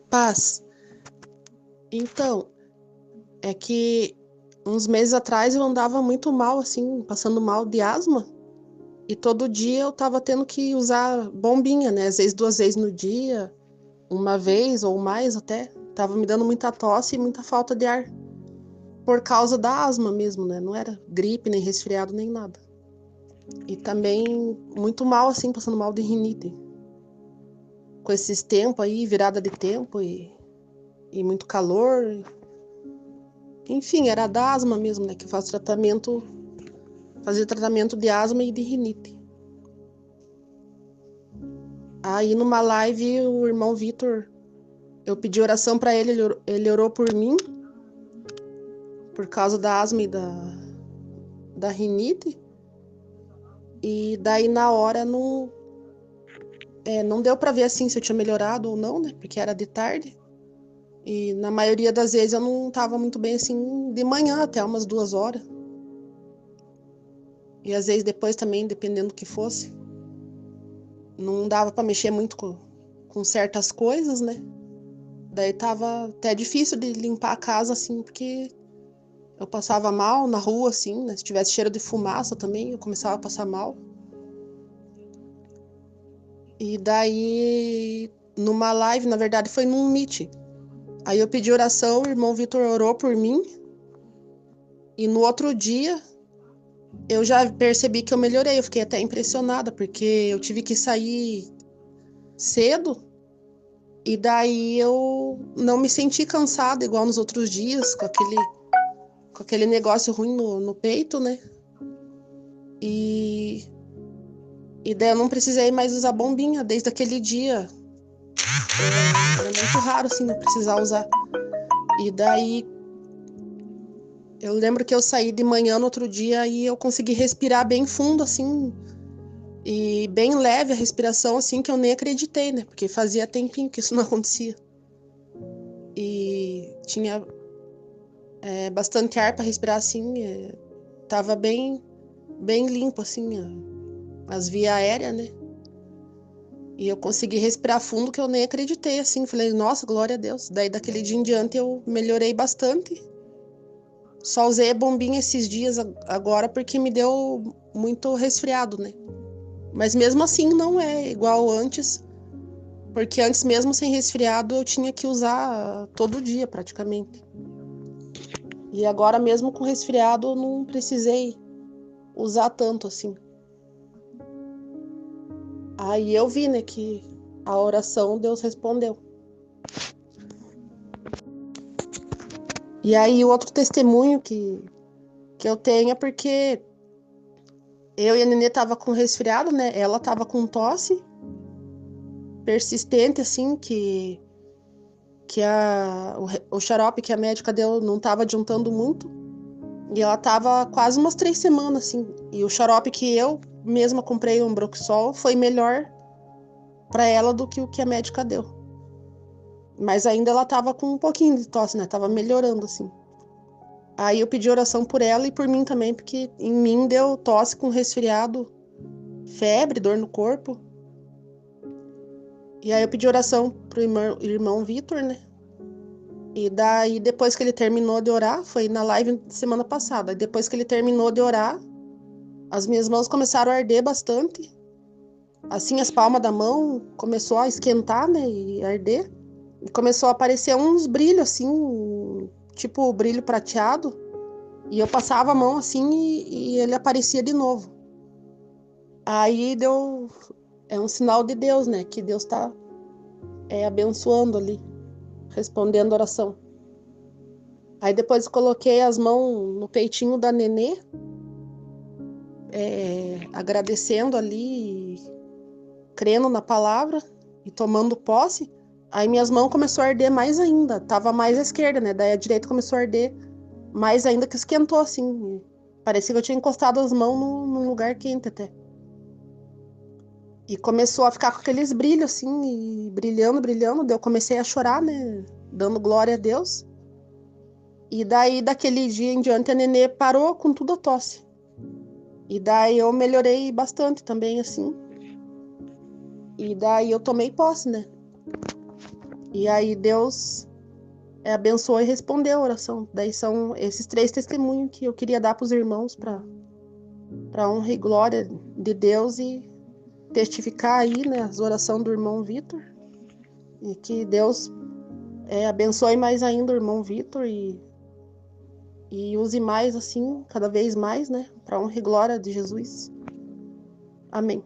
Paz. Então, é que uns meses atrás eu andava muito mal, assim, passando mal de asma. E todo dia eu tava tendo que usar bombinha, né? Às vezes 2 vezes no dia, uma vez ou mais até. Tava me dando muita tosse e muita falta de ar. Por causa da asma mesmo, né? Não era gripe, nem resfriado, nem nada. E também muito mal, assim, passando mal de rinite. Com esses tempos aí, virada de tempo e muito calor. Enfim, era da asma mesmo, né? Que eu faço tratamento, fazia tratamento de asma e de rinite. Aí numa live, o irmão Vitor, eu pedi oração para ele, ele orou por mim, por causa da asma e da rinite. E daí na hora não deu para ver assim se eu tinha melhorado ou não, né? Porque era de tarde. E na maioria das vezes eu não estava muito bem assim de manhã, até umas 2 horas. E às vezes depois também, dependendo do que fosse. Não dava para mexer muito com certas coisas, né? Daí tava até difícil de limpar a casa, assim, porque eu passava mal na rua, assim, né? Se tivesse cheiro de fumaça também, eu começava a passar mal. E daí, numa live, na verdade, foi num meet. Aí eu pedi oração, o irmão Vitor orou por mim. E no outro dia, eu já percebi que eu melhorei. Eu fiquei até impressionada, porque eu tive que sair cedo. E daí eu não me senti cansada, igual nos outros dias, com aquele negócio ruim no peito, né? E, e daí eu não precisei mais usar bombinha desde aquele dia. Era muito raro, assim, não precisar usar. E daí eu lembro que eu saí de manhã no outro dia e eu consegui respirar bem fundo, assim, e bem leve a respiração, assim, que eu nem acreditei, né? Porque fazia tempinho que isso não acontecia. E tinha bastante ar para respirar, assim, tava bem limpo, assim, as vias aéreas, né? E eu consegui respirar fundo que eu nem acreditei, assim. Falei, nossa, glória a Deus. Daí, daquele dia em diante, eu melhorei bastante. Só usei a bombinha esses dias agora porque me deu muito resfriado, né? Mas mesmo assim não é igual antes, porque antes mesmo sem resfriado eu tinha que usar todo dia praticamente. E agora mesmo com resfriado eu não precisei usar tanto assim. Aí eu vi, né, que a oração Deus respondeu. E aí o outro testemunho que eu tenho é porque eu e a Nenê tava com resfriado, né? Ela tava com tosse persistente, assim, que o xarope que a médica deu não tava adiantando muito. E ela tava quase umas 3 semanas, assim. E o xarope que eu mesma comprei, um Broxol, foi melhor para ela do que o que a médica deu. Mas ainda ela tava com um pouquinho de tosse, né? Tava melhorando, assim. Aí eu pedi oração por ela e por mim também, porque em mim deu tosse com resfriado, febre, dor no corpo. E aí eu pedi oração pro irmão Vitor, né? E daí, depois que ele terminou de orar, foi na live semana passada. E depois que ele terminou de orar, as minhas mãos começaram a arder bastante. Assim, as palmas da mão começou a esquentar, né? E arder. E começou a aparecer uns brilhos, assim, tipo brilho prateado. E eu passava a mão assim e ele aparecia de novo. Aí deu. É um sinal de Deus, né? Que Deus tá abençoando ali, respondendo a oração. Aí depois coloquei as mãos no peitinho da Nenê, agradecendo ali, crendo na palavra e tomando posse. Aí minhas mãos começou a arder mais ainda. Tava mais à esquerda, né? Daí a direita começou a arder mais ainda, que esquentou, assim. Parecia que eu tinha encostado as mãos num lugar quente até. E começou a ficar com aqueles brilhos, assim, e brilhando, brilhando. Daí eu comecei a chorar, né? Dando glória a Deus. E daí, daquele dia em diante, a Nenê parou com tudo a tosse. E daí eu melhorei bastante também, assim. E daí eu tomei posse, né? E aí Deus abençoou e respondeu a oração. Daí são esses 3 testemunhos que eu queria dar para os irmãos, para honra e glória de Deus, e testificar aí, né, as orações do irmão Vitor, e que Deus abençoe mais ainda o irmão Vitor e use mais assim, cada vez mais, né, para honra e glória de Jesus. Amém.